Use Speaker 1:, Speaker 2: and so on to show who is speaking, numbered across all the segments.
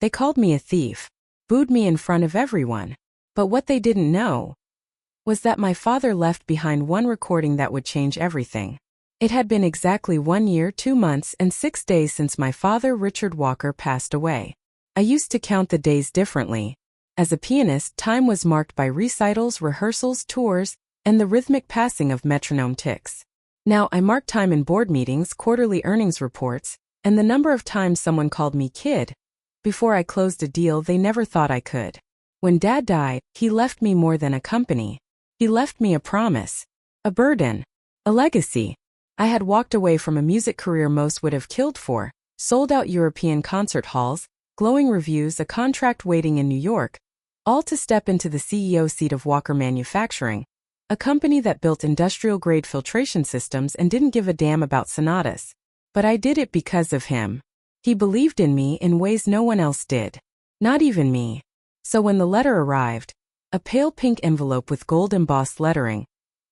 Speaker 1: They called me a thief, booed me in front of everyone. But what they didn't know was that my father left behind one recording that would change everything. It had been exactly 1 year, 2 months, and 6 days since my father, Richard Walker, passed away. I used to count the days differently. As a pianist, time was marked by recitals, rehearsals, tours, and the rhythmic passing of metronome ticks. Now I mark time in board meetings, quarterly earnings reports, and the number of times someone called me kid before I closed a deal they never thought I could. When Dad died, he left me more than a company. He left me a promise, a burden, a legacy. I had walked away from a music career most would have killed for, sold-out European concert halls, glowing reviews, a contract waiting in New York, all to step into the CEO seat of Walker Manufacturing, a company that built industrial-grade filtration systems and didn't give a damn about sonatas. But I did it because of him. He believed in me in ways no one else did. Not even me. So when the letter arrived, a pale pink envelope with gold-embossed lettering,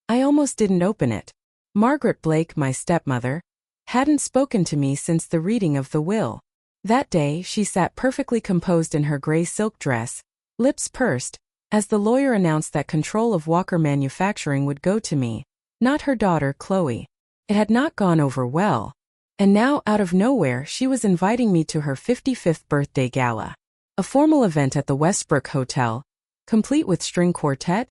Speaker 1: I almost didn't open it. Margaret Blake, my stepmother, hadn't spoken to me since the reading of the will. That day, she sat perfectly composed in her gray silk dress, lips pursed, as the lawyer announced that control of Walker Manufacturing would go to me, not her daughter, Chloe. It had not gone over well. And now, out of nowhere, she was inviting me to her 55th birthday gala. A formal event at the Westbrook Hotel, complete with string quartet,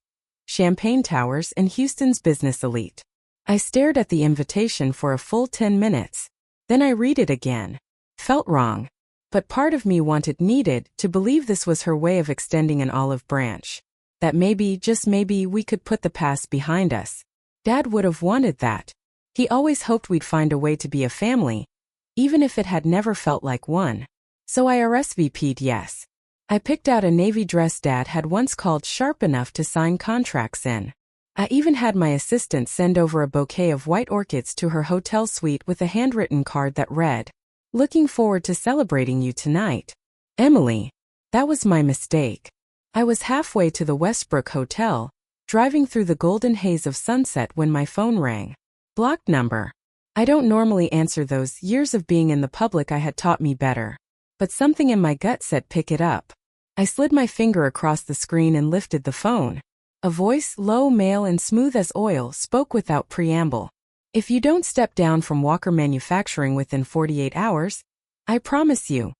Speaker 1: champagne towers, and Houston's business elite. I stared at the invitation for a full 10 minutes. Then I read it again. Felt wrong. But part of me needed to believe this was her way of extending an olive branch. That maybe, just maybe, we could put the past behind us. Dad would have wanted that. He always hoped we'd find a way to be a family, even if it had never felt like one. So I RSVP'd yes. I picked out a navy dress Dad had once called sharp enough to sign contracts in. I even had my assistant send over a bouquet of white orchids to her hotel suite with a handwritten card that read, "Looking forward to celebrating you tonight, Emily." That was my mistake. I was halfway to the Westbrook Hotel, driving through the golden haze of sunset when my phone rang. Blocked number. I don't normally answer those. Years of being in the public I had taught me better. But something in my gut said pick it up. I slid my finger across the screen and lifted the phone. A voice, low, male, and smooth as oil, spoke without preamble. "If you don't step down from Walker Manufacturing within 48 hours, I promise you,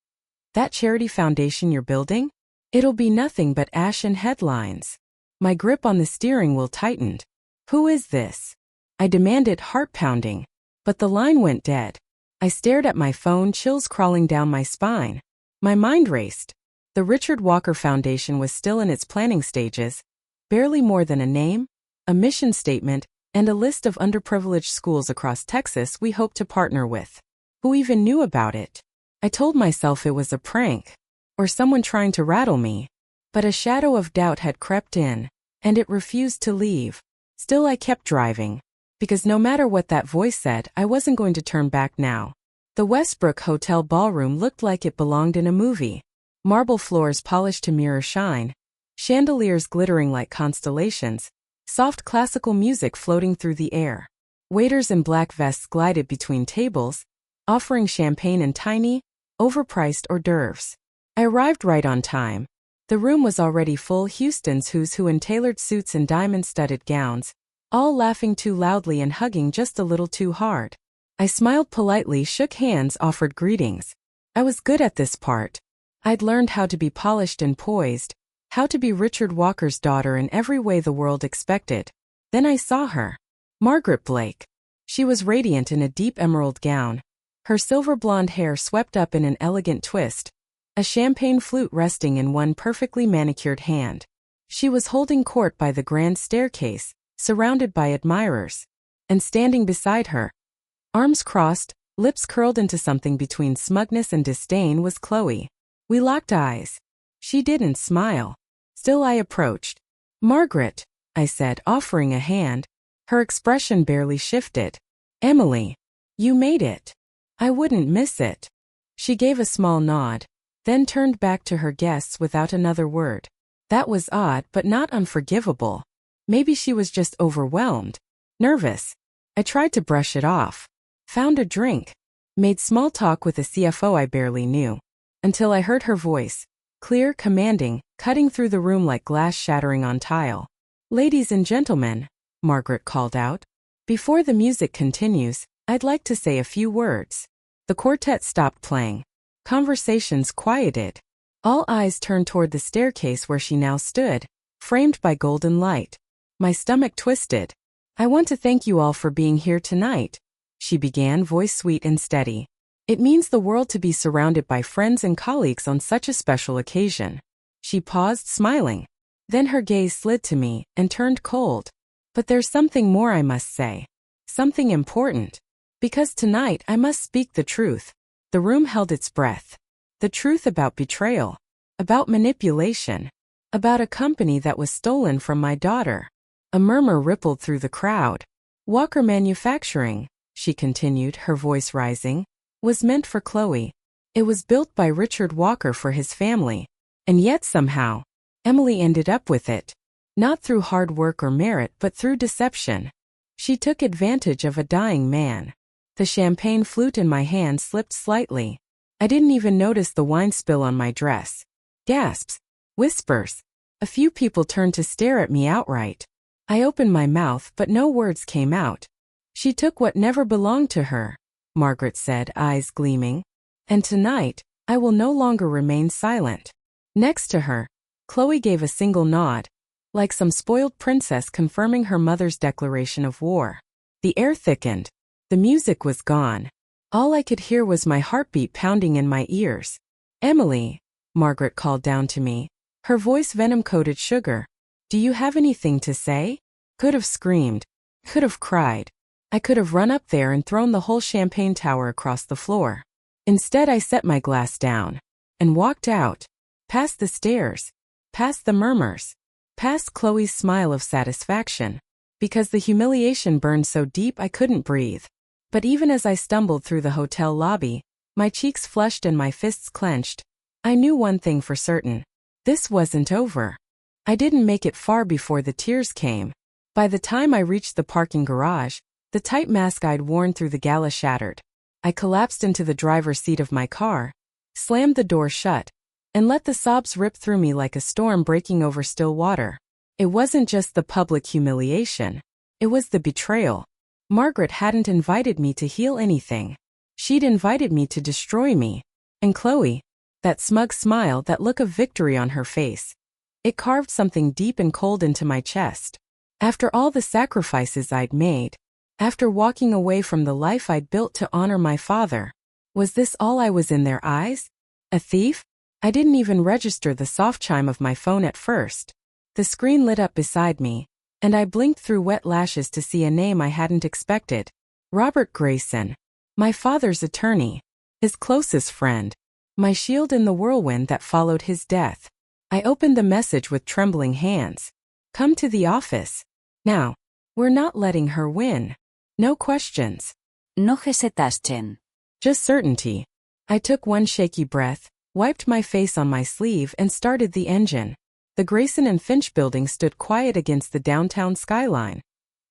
Speaker 1: that charity foundation you're building, it'll be nothing but ash and headlines." My grip on the steering wheel tightened. "Who is this?" I demanded, heart pounding. But the line went dead. I stared at my phone, chills crawling down my spine. My mind raced. The Richard Walker Foundation was still in its planning stages. Barely more than a name, a mission statement, and a list of underprivileged schools across Texas we hoped to partner with. Who even knew about it? I told myself it was a prank, or someone trying to rattle me. But a shadow of doubt had crept in, and it refused to leave. Still I kept driving. Because no matter what that voice said, I wasn't going to turn back now. The Westbrook Hotel ballroom looked like it belonged in a movie. Marble floors polished to mirror shine, chandeliers glittering like constellations, soft classical music floating through the air. Waiters in black vests glided between tables, offering champagne and tiny, overpriced hors d'oeuvres. I arrived right on time. The room was already full. Houston's who's who in tailored suits and diamond-studded gowns, all laughing too loudly and hugging just a little too hard. I smiled politely, shook hands, offered greetings. I was good at this part. I'd learned how to be polished and poised, how to be Richard Walker's daughter in every way the world expected. Then I saw her. Margaret Blake. She was radiant in a deep emerald gown, her silver blonde hair swept up in an elegant twist, a champagne flute resting in one perfectly manicured hand. She was holding court by the grand staircase, surrounded by admirers. And standing beside her, arms crossed, lips curled into something between smugness and disdain, was Chloe. We locked eyes. She didn't smile. Still I approached. "Margaret," I said, offering a hand. Her expression barely shifted. "Emily, you made it. I wouldn't miss it." She gave a small nod, then turned back to her guests without another word. That was odd but not unforgivable. Maybe she was just overwhelmed. Nervous. I tried to brush it off. Found a drink. Made small talk with a CFO I barely knew. until I heard her voice, clear, commanding, cutting through the room like glass shattering on tile. "Ladies and gentlemen," Margaret called out. "Before the music continues, I'd like to say a few words." The quartet stopped playing. Conversations quieted. All eyes turned toward the staircase where she now stood, framed by golden light. My stomach twisted. "I want to thank you all for being here tonight," she began, voice sweet and steady. "It means the world to be surrounded by friends and colleagues on such a special occasion." She paused, smiling. Then her gaze slid to me and turned cold. "But there's something more I must say. Something important. Because tonight I must speak the truth." The room held its breath. The truth about betrayal. About manipulation. About a company that was stolen from my daughter. A murmur rippled through the crowd. "Walker Manufacturing," she continued, her voice rising, "was meant for Chloe. It was built by Richard Walker for his family. And yet somehow, Emily ended up with it. Not through hard work or merit, but through deception. She took advantage of a dying man." The champagne flute in my hand slipped slightly. I didn't even notice the wine spill on my dress. Gasps. Whispers. A few people turned to stare at me outright. I opened my mouth, but no words came out. "She took what never belonged to her," Margaret said, eyes gleaming. "And tonight, I will no longer remain silent." Next to her, Chloe gave a single nod, like some spoiled princess confirming her mother's declaration of war. The air thickened. The music was gone. All I could hear was my heartbeat pounding in my ears. "Emily," Margaret called down to me, her voice venom-coated sugar. "Do you have anything to say?" Could have screamed. Could have cried. I could have run up there and thrown the whole champagne tower across the floor. Instead, I set my glass down and walked out. Past the stairs. Past the murmurs. Past Chloe's smile of satisfaction. Because the humiliation burned so deep I couldn't breathe. But even as I stumbled through the hotel lobby, my cheeks flushed and my fists clenched, I knew one thing for certain. This wasn't over. I didn't make it far before the tears came. By the time I reached the parking garage, the tight mask I'd worn through the gala shattered. I collapsed into the driver's seat of my car, slammed the door shut, and let the sobs rip through me like a storm breaking over still water. It wasn't just the public humiliation. It was the betrayal. Margaret hadn't invited me to heal anything. She'd invited me to destroy me. And Chloe, that smug smile, that look of victory on her face, it carved something deep and cold into my chest. After all the sacrifices I'd made, after walking away from the life I'd built to honor my father, was this all I was in their eyes? A thief? I didn't even register the soft chime of my phone at first. The screen lit up beside me, and I blinked through wet lashes to see a name I hadn't expected. Robert Grayson. My father's attorney. His closest friend. My shield in the whirlwind that followed his death. I opened the message with trembling hands. "Come to the office. Now. We're not letting her win. No questions.
Speaker 2: No hesitasten.
Speaker 1: Just certainty." I took one shaky breath, wiped my face on my sleeve and started the engine. The Grayson and Finch building stood quiet against the downtown skyline.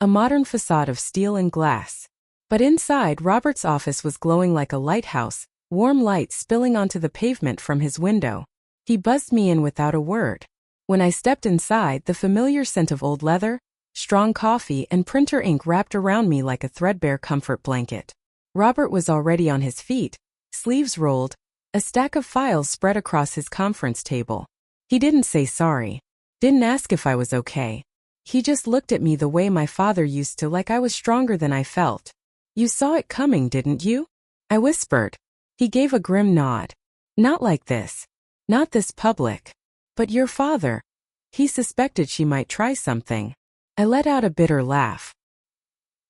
Speaker 1: A modern facade of steel and glass. But inside, Robert's office was glowing like a lighthouse, warm light spilling onto the pavement from his window. He buzzed me in without a word. When I stepped inside, the familiar scent of old leather, strong coffee, and printer ink wrapped around me like a threadbare comfort blanket. Robert was already on his feet, sleeves rolled, a stack of files spread across his conference table. He didn't say sorry. Didn't ask if I was okay. He just looked at me the way my father used to, like I was stronger than I felt. "You saw it coming, didn't you?" I whispered. He gave a grim nod. "Not like this. Not this public. But your father. He suspected she might try something." I let out a bitter laugh.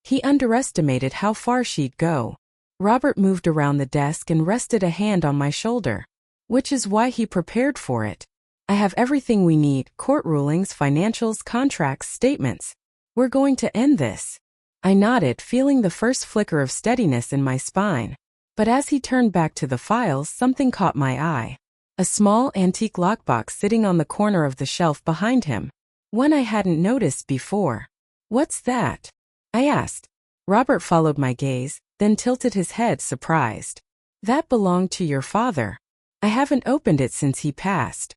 Speaker 1: He underestimated how far she'd go. Robert moved around the desk and rested a hand on my shoulder. "Which is why he prepared for it. I have everything we need: court rulings, financials, contracts, statements. We're going to end this." I nodded, feeling the first flicker of steadiness in my spine. But as he turned back to the files, something caught my eye. A small, antique lockbox sitting on the corner of the shelf behind him. One I hadn't noticed before. "What's that?" I asked. Robert followed my gaze, then tilted his head, surprised. "That belonged to your father." I haven't opened it since he passed.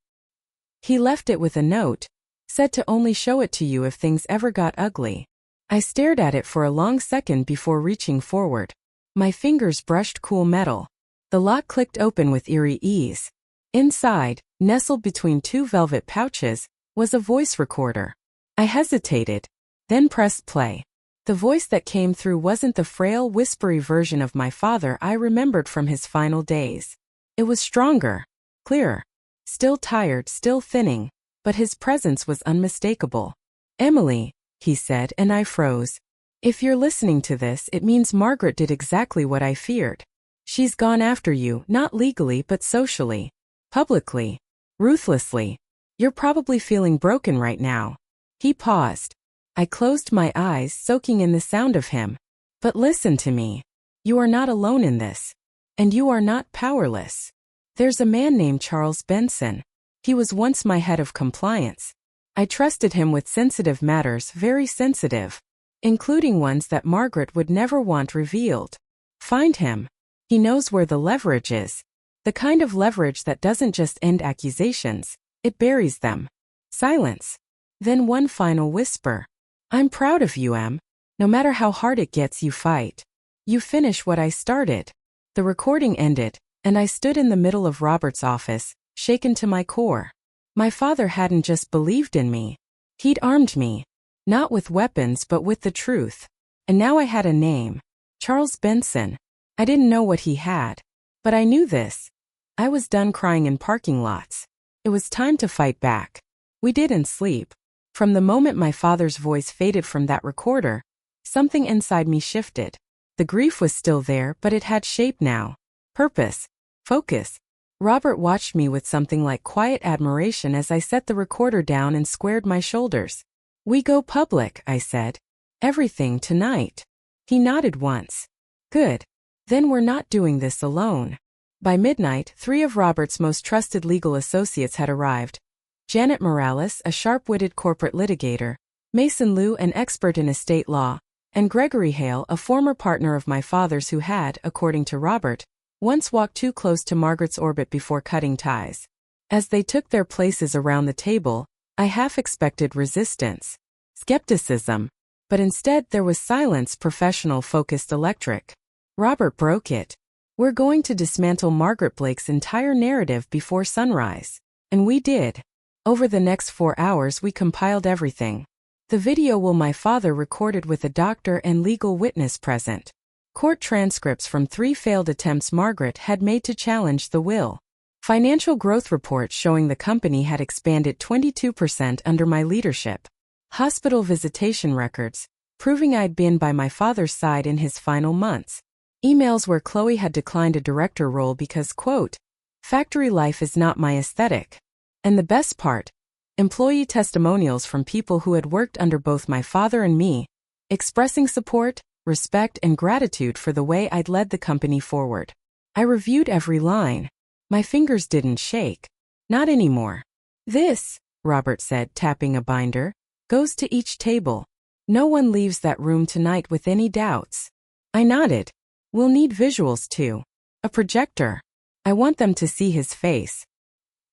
Speaker 1: He left it with a note, said to only show it to you if things ever got ugly. I stared at it for a long second before reaching forward. My fingers brushed cool metal. The lock clicked open with eerie ease. Inside, nestled between two velvet pouches, was a voice recorder. I hesitated, then pressed play. The voice that came through wasn't the frail, whispery version of my father I remembered from his final days. It was stronger, clearer, still tired, still thinning, but his presence was unmistakable. "Emily," he said, and I froze. "If you're listening to this, it means Margaret did exactly what I feared. She's gone after you, not legally but socially. Publicly. Ruthlessly. You're probably feeling broken right now." He paused. I closed my eyes, soaking in the sound of him. "But listen to me. You are not alone in this. And you are not powerless. There's a man named Charles Benson. He was once my head of compliance. I trusted him with sensitive matters, very sensitive, including ones that Margaret would never want revealed. Find him. He knows where the leverage is. The kind of leverage that doesn't just end accusations, it buries them." Silence. Then one final whisper. "I'm proud of you, Em. No matter how hard it gets, you fight. You finish what I started." The recording ended, and I stood in the middle of Robert's office, shaken to my core. My father hadn't just believed in me. He'd armed me. Not with weapons but with the truth. And now I had a name. Charles Benson. I didn't know what he had. But I knew this. I was done crying in parking lots. It was time to fight back. We didn't sleep. From the moment my father's voice faded from that recorder, something inside me shifted. The grief was still there, but it had shape now. Purpose. Focus. Robert watched me with something like quiet admiration as I set the recorder down and squared my shoulders. "We go public," I said. "Everything tonight." He nodded once. "Good. Then we're not doing this alone." By midnight, 3 of Robert's most trusted legal associates had arrived. Janet Morales, a sharp-witted corporate litigator, Mason Liu, an expert in estate law, and Gregory Hale, a former partner of my father's who had, according to Robert, once walked too close to Margaret's orbit before cutting ties. As they took their places around the table, I half expected resistance, skepticism, but instead there was silence, professional, focused, electric. Robert broke it. "We're going to dismantle Margaret Blake's entire narrative before sunrise." And we did. Over the next 4 hours we compiled everything. The video my father recorded with a doctor and legal witness present. Court transcripts from 3 failed attempts Margaret had made to challenge the will. Financial growth reports showing the company had expanded 22% under my leadership. Hospital visitation records, proving I'd been by my father's side in his final months. Emails where Chloe had declined a director role because, quote, "factory life is not my aesthetic." And the best part, employee testimonials from people who had worked under both my father and me, expressing support, respect, and gratitude for the way I'd led the company forward. I reviewed every line. My fingers didn't shake. Not anymore. "This," Robert said, tapping a binder, "goes to each table. No one leaves that room tonight with any doubts." I nodded. "We'll need visuals too. A projector. I want them to see his face.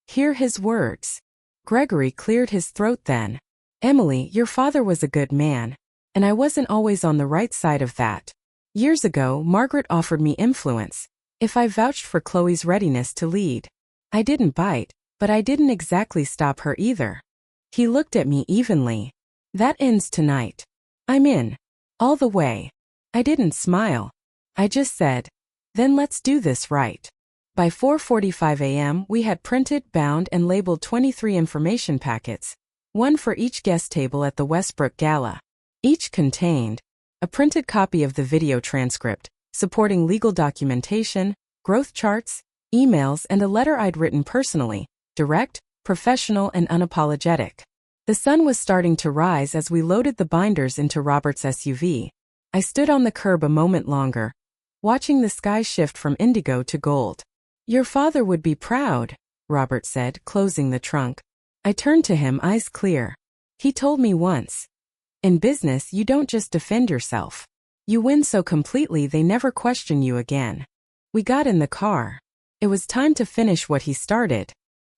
Speaker 1: Hear his words." Gregory cleared his throat then. "Emily, your father was a good man. And I wasn't always on the right side of that. Years ago, Margaret offered me influence, if I vouched for Chloe's readiness to lead. I didn't bite, but I didn't exactly stop her either." He looked at me evenly. "That ends tonight. I'm in. All the way." I didn't smile. I just said, "Then let's do this right." By 4:45 a.m. we had printed, bound, and labeled 23 information packets, one for each guest table at the Westbrook Gala. Each contained a printed copy of the video transcript, supporting legal documentation, growth charts, emails, and a letter I'd written personally, direct, professional, and unapologetic. The sun was starting to rise as we loaded the binders into Robert's SUV. I stood on the curb a moment longer, watching the sky shift from indigo to gold. "Your father would be proud," Robert said, closing the trunk. I turned to him, eyes clear. "He told me once, in business you don't just defend yourself. You win so completely they never question you again." We got in the car. It was time to finish what he started.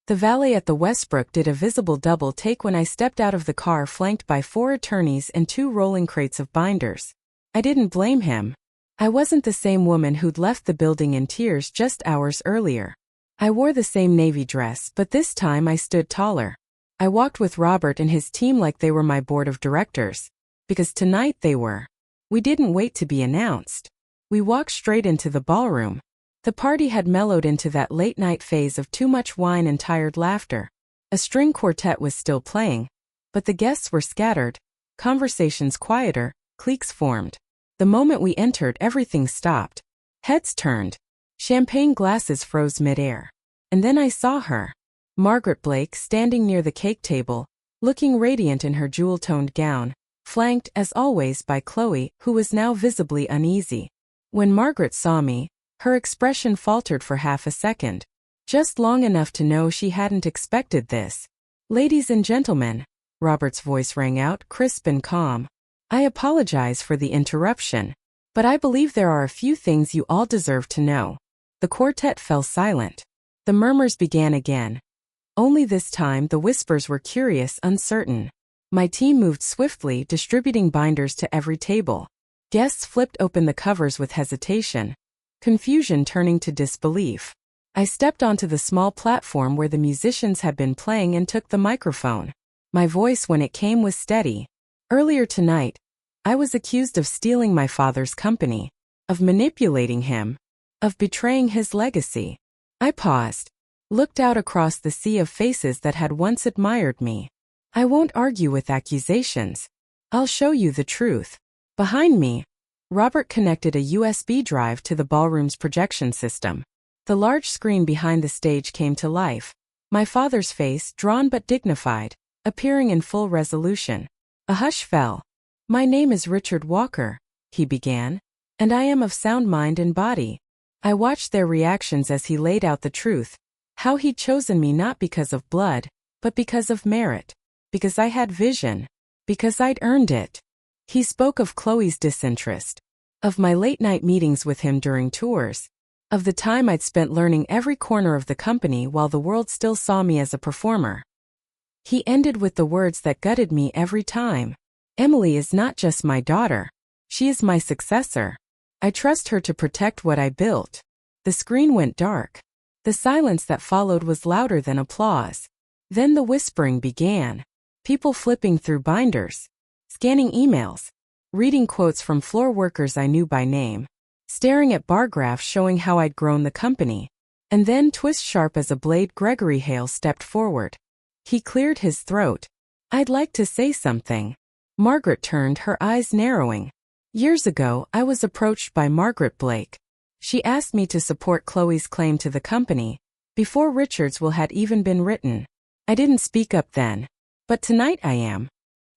Speaker 1: The valet at the Westbrook did a visible double take when I stepped out of the car flanked by 4 attorneys and 2 rolling crates of binders. I didn't blame him. I wasn't the same woman who'd left the building in tears just hours earlier. I wore the same navy dress, but this time I stood taller. I walked with Robert and his team like they were my board of directors. Because tonight they were. We didn't wait to be announced. We walked straight into the ballroom. The party had mellowed into that late-night phase of too much wine and tired laughter. A string quartet was still playing, but the guests were scattered, conversations quieter, cliques formed. The moment we entered, everything stopped. Heads turned. Champagne glasses froze midair. And then I saw her. Margaret Blake standing near the cake table, looking radiant in her jewel-toned gown, flanked, as always, by Chloe, who was now visibly uneasy. When Margaret saw me, her expression faltered for half a second, just long enough to know she hadn't expected this. "Ladies and gentlemen," Robert's voice rang out, crisp and calm. "I apologize for the interruption, but I believe there are a few things you all deserve to know." The quartet fell silent. The murmurs began again. Only this time the whispers were curious, uncertain. My team moved swiftly, distributing binders to every table. Guests flipped open the covers with hesitation, confusion turning to disbelief. I stepped onto the small platform where the musicians had been playing and took the microphone. My voice, when it came, was steady. Earlier tonight, I was accused of stealing my father's company, of manipulating him, of betraying his legacy. I paused, looked out across the sea of faces that had once admired me. I won't argue with accusations. I'll show you the truth. Behind me, Robert connected a USB drive to the ballroom's projection system. The large screen behind the stage came to life. My father's face, drawn but dignified, appearing in full resolution. A hush fell. "My name is Richard Walker," he began, "and I am of sound mind and body." I watched their reactions as he laid out the truth, how he'd chosen me not because of blood, but because of merit, because I had vision, because I'd earned it. He spoke of Chloe's disinterest, of my late-night meetings with him during tours, of the time I'd spent learning every corner of the company while the world still saw me as a performer. He ended with the words that gutted me every time. "Emily is not just my daughter. She is my successor. I trust her to protect what I built." The screen went dark. The silence that followed was louder than applause. Then the whispering began. People flipping through binders, scanning emails, reading quotes from floor workers I knew by name, staring at bar graphs showing how I'd grown the company. And then, twist sharp as a blade, Gregory Hale stepped forward. He cleared his throat. "I'd like to say something." Margaret turned, her eyes narrowing. "Years ago, I was approached by Margaret Blake. She asked me to support Chloe's claim to the company, before Richard's will had even been written. I didn't speak up then. But tonight I am."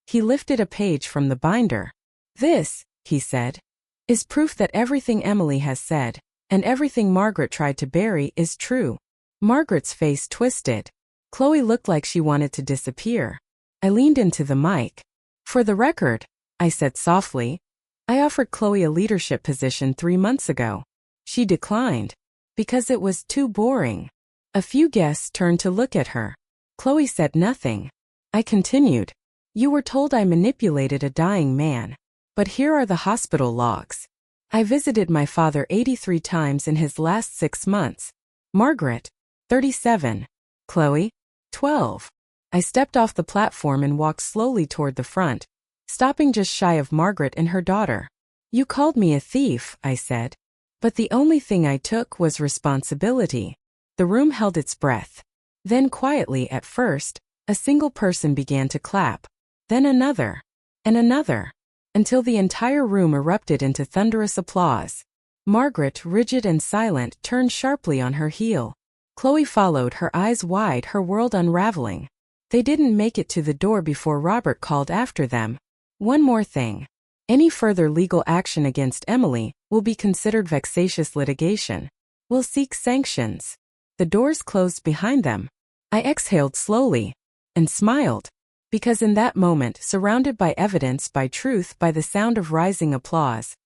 Speaker 1: He lifted a page from the binder. "This," he said, "is proof that everything Emily has said, and everything Margaret tried to bury, is true." Margaret's face twisted. Chloe looked like she wanted to disappear. I leaned into the mic. "For the record," I said softly, "I offered Chloe a leadership position 3 months ago. She declined. Because it was too boring." A few guests turned to look at her. Chloe said nothing. I continued. "You were told I manipulated a dying man. But here are the hospital logs. I visited my father 83 times in his last 6 months. Margaret, 37. Chloe, 12. I stepped off the platform and walked slowly toward the front, stopping just shy of Margaret and her daughter. "You called me a thief," I said. "But the only thing I took was responsibility." The room held its breath. Then quietly, at first, a single person began to clap. Then another. And another. Until the entire room erupted into thunderous applause. Margaret, rigid and silent, turned sharply on her heel. Chloe followed, her eyes wide, her world unraveling. They didn't make it to the door before Robert called after them. "One more thing. Any further legal action against Emily will be considered vexatious litigation. We'll seek sanctions." The doors closed behind them. I exhaled slowly and smiled. Because in that moment, surrounded by evidence, by truth, by the sound of rising applause,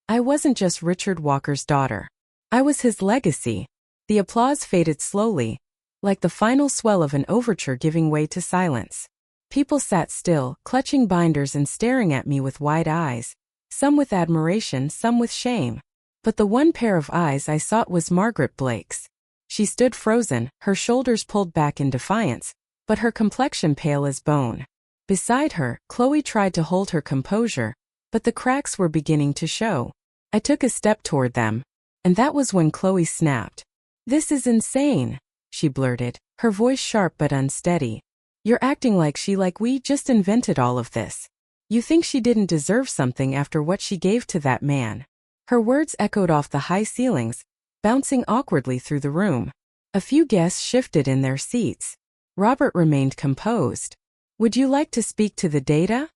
Speaker 1: I wasn't just Richard Walker's daughter. I was his legacy. The applause faded slowly, like the final swell of an overture giving way to silence. People sat still, clutching binders and staring at me with wide eyes, some with admiration, some with shame. But the one pair of eyes I sought was Margaret Blake's. She stood frozen, her shoulders pulled back in defiance, but her complexion pale as bone. Beside her, Chloe tried to hold her composure, but the cracks were beginning to show. I took a step toward them, and that was when Chloe snapped. "This is insane," she blurted, her voice sharp but unsteady. "You're acting like we just invented all of this. You think she didn't deserve something after what she gave to that man." Her words echoed off the high ceilings, bouncing awkwardly through the room. A few guests shifted in their seats. Robert remained composed. "Would you like to speak to the data?"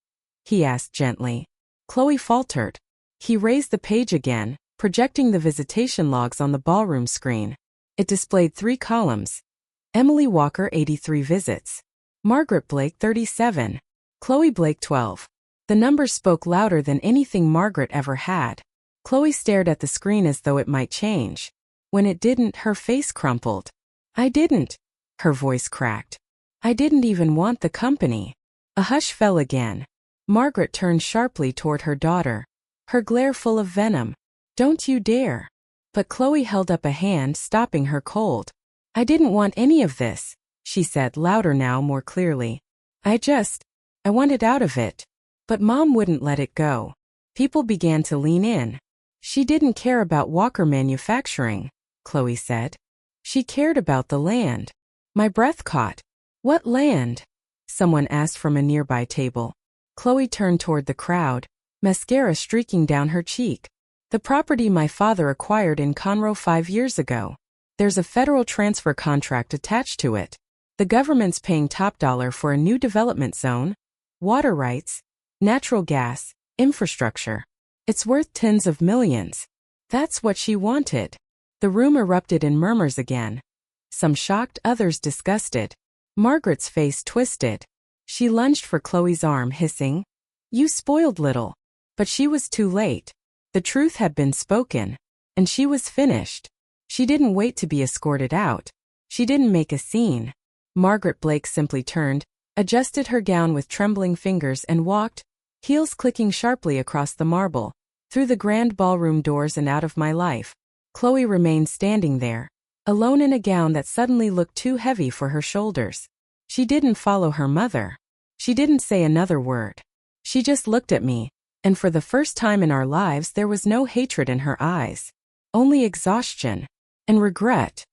Speaker 1: he asked gently. Chloe faltered. He raised the page again, projecting the visitation logs on the ballroom screen. It displayed 3 columns. Emily Walker 83 visits. Margaret Blake 37. Chloe Blake 12. The numbers spoke louder than anything Margaret ever had. Chloe stared at the screen as though it might change. When it didn't, her face crumpled. "I didn't." Her voice cracked. "I didn't even want the company." A hush fell again. Margaret turned sharply toward her daughter, her glare full of venom. "Don't you dare." But Chloe held up a hand, stopping her cold. "I didn't want any of this," she said, louder now, more clearly. I wanted out of it." But Mom wouldn't let it go. People began to lean in. "She didn't care about Walker Manufacturing," Chloe said. "She cared about the land." My breath caught. "What land?" someone asked from a nearby table. Chloe turned toward the crowd, mascara streaking down her cheek. "The property my father acquired in Conroe 5 years ago. There's a federal transfer contract attached to it. The government's paying top dollar for a new development zone, water rights, natural gas, infrastructure. It's worth tens of millions. That's what she wanted." The room erupted in murmurs again. Some shocked, others disgusted. Margaret's face twisted. She lunged for Chloe's arm, hissing, "You spoiled little." But she was too late. The truth had been spoken, and she was finished. She didn't wait to be escorted out. She didn't make a scene. Margaret Blake simply turned, adjusted her gown with trembling fingers and walked, heels clicking sharply across the marble, through the grand ballroom doors and out of my life. Chloe remained standing there, alone in a gown that suddenly looked too heavy for her shoulders. She didn't follow her mother. She didn't say another word. She just looked at me, and for the first time in our lives there was no hatred in her eyes. Only exhaustion and regret.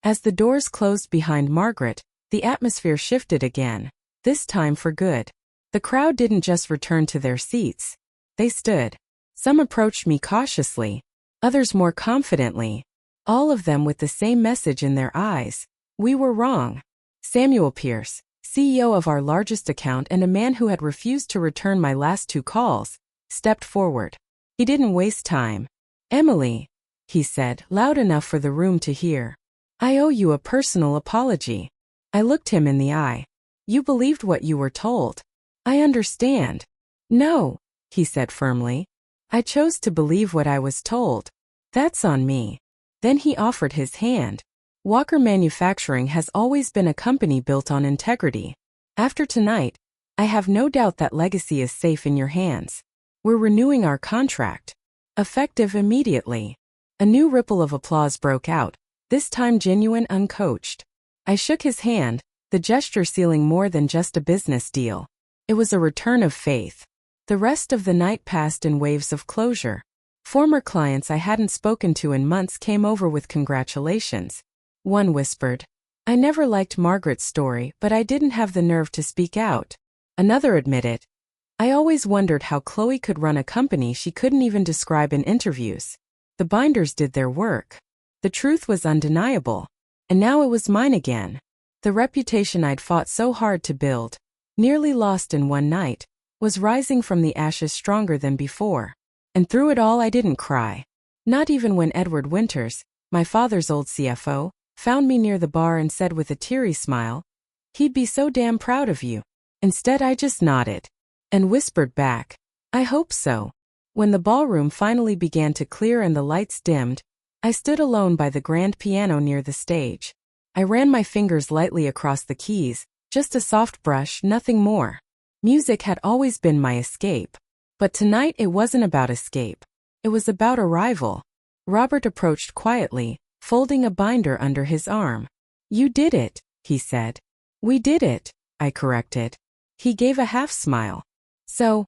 Speaker 1: As the doors closed behind Margaret, the atmosphere shifted again, this time for good. The crowd didn't just return to their seats. They stood. Some approached me cautiously, others more confidently, all of them with the same message in their eyes. We were wrong. Samuel Pierce, CEO of our largest account and a man who had refused to return my last 2 calls, stepped forward. He didn't waste time. "Emily," he said, loud enough for the room to hear, "I owe you a personal apology." I looked him in the eye. "You believed what you were told. I understand." "No," he said firmly. "I chose to believe what I was told. That's on me." Then he offered his hand. "Walker Manufacturing has always been a company built on integrity. After tonight, I have no doubt that legacy is safe in your hands. We're renewing our contract. Effective immediately." A new ripple of applause broke out, this time genuine, uncoached. I shook his hand, the gesture sealing more than just a business deal. It was a return of faith. The rest of the night passed in waves of closure. Former clients I hadn't spoken to in months came over with congratulations. One whispered, "I never liked Margaret's story, but I didn't have the nerve to speak out." Another admitted, "I always wondered how Chloe could run a company she couldn't even describe in interviews." The binders did their work. The truth was undeniable. And now it was mine again. The reputation I'd fought so hard to build, nearly lost in one night, was rising from the ashes stronger than before. And through it all I didn't cry. Not even when Edward Winters, my father's old CFO, found me near the bar and said with a teary smile, "He'd be so damn proud of you." Instead I just nodded and whispered back, "I hope so." When the ballroom finally began to clear and the lights dimmed, I stood alone by the grand piano near the stage. I ran my fingers lightly across the keys, just a soft brush, nothing more. Music had always been my escape. But tonight it wasn't about escape. It was about arrival. Robert approached quietly, folding a binder under his arm. "You did it," he said. "We did it," I corrected. He gave a half smile. "So,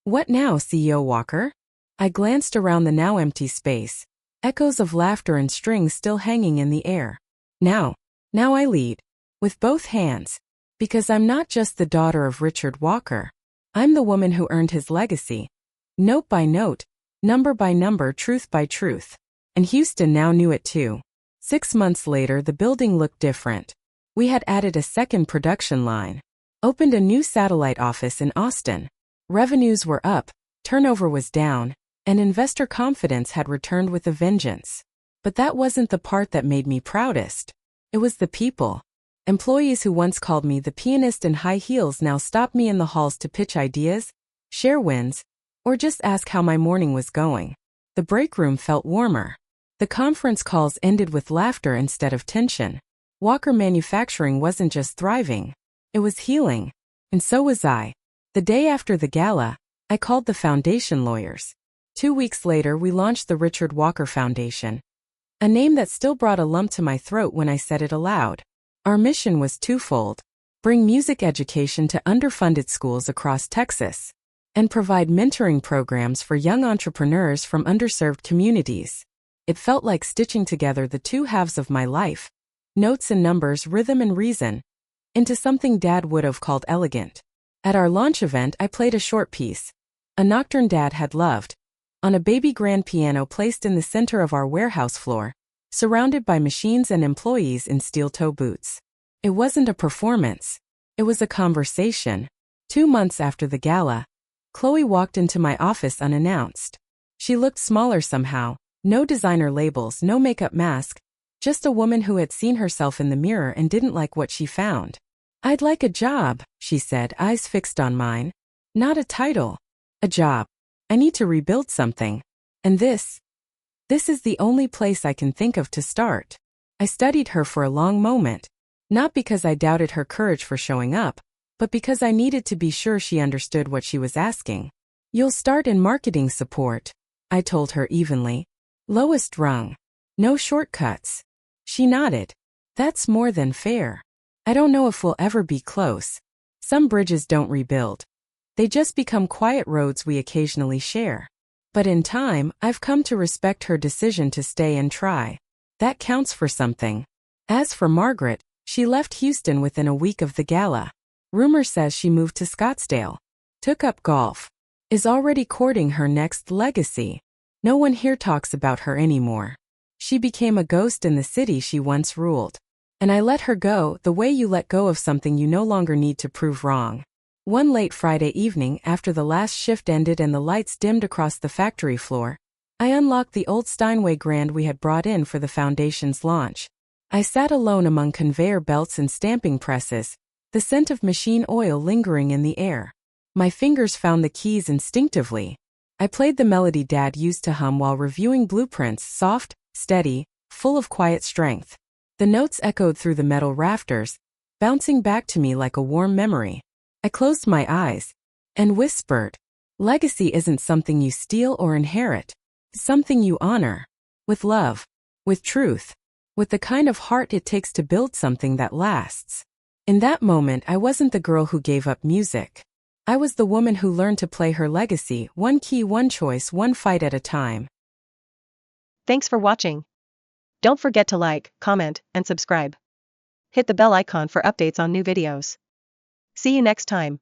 Speaker 1: what now, CEO Walker?" I glanced around the now empty space, echoes of laughter and strings still hanging in the air. Now I lead. With both hands. Because I'm not just the daughter of Richard Walker. I'm the woman who earned his legacy. Note by note, number by number, truth by truth. And Houston now knew it too. 6 months later, the building looked different. We had added a second production line. Opened a new satellite office in Austin. Revenues were up, turnover was down, and investor confidence had returned with a vengeance. But that wasn't the part that made me proudest. It was the people. Employees who once called me the pianist in high heels now stopped me in the halls to pitch ideas, share wins, or just ask how my morning was going. The break room felt warmer. The conference calls ended with laughter instead of tension. Walker Manufacturing wasn't just thriving. It was healing. And so was I. The day after the gala, I called the foundation lawyers. 2 weeks later, we launched the Richard Walker Foundation. A name that still brought a lump to my throat when I said it aloud. Our mission was twofold: bring music education to underfunded schools across Texas, and provide mentoring programs for young entrepreneurs from underserved communities. It felt like stitching together the two halves of my life, notes and numbers, rhythm and reason, into something Dad would have called elegant. At our launch event, I played a short piece, a nocturne Dad had loved, on a baby grand piano placed in the center of our warehouse floor, surrounded by machines and employees in steel-toe boots. It wasn't a performance. It was a conversation. 2 months after the gala, Chloe walked into my office unannounced. She looked smaller somehow, no designer labels, no makeup mask, just a woman who had seen herself in the mirror and didn't like what she found. "I'd like a job," she said, eyes fixed on mine. "Not a title. A job. I need to rebuild something. And this is the only place I can think of to start." I studied her for a long moment, not because I doubted her courage for showing up, but because I needed to be sure she understood what she was asking. "You'll start in marketing support," I told her evenly. "Lowest rung. No shortcuts." She nodded. "That's more than fair. I don't know if we'll ever be close. Some bridges don't rebuild. They just become quiet roads we occasionally share. But in time, I've come to respect her decision to stay and try. That counts for something." As for Margaret, she left Houston within a week of the gala. Rumor says she moved to Scottsdale, took up golf, is already courting her next legacy. No one here talks about her anymore. She became a ghost in the city she once ruled. And I let her go the way you let go of something you no longer need to prove wrong. One late Friday evening, after the last shift ended and the lights dimmed across the factory floor, I unlocked the old Steinway Grand we had brought in for the foundation's launch. I sat alone among conveyor belts and stamping presses, the scent of machine oil lingering in the air. My fingers found the keys instinctively. I played the melody Dad used to hum while reviewing blueprints, soft, steady, full of quiet strength. The notes echoed through the metal rafters, bouncing back to me like a warm memory. I closed my eyes and whispered, "Legacy isn't something you steal or inherit. It's something you honor. With love. With truth. With the kind of heart it takes to build something that lasts." In that moment, I wasn't the girl who gave up music. I was the woman who learned to play her legacy, one key, one choice, one fight at a time.
Speaker 3: Thanks for watching. Don't forget to like, comment, and subscribe. Hit the bell icon for updates on new videos. See you next time.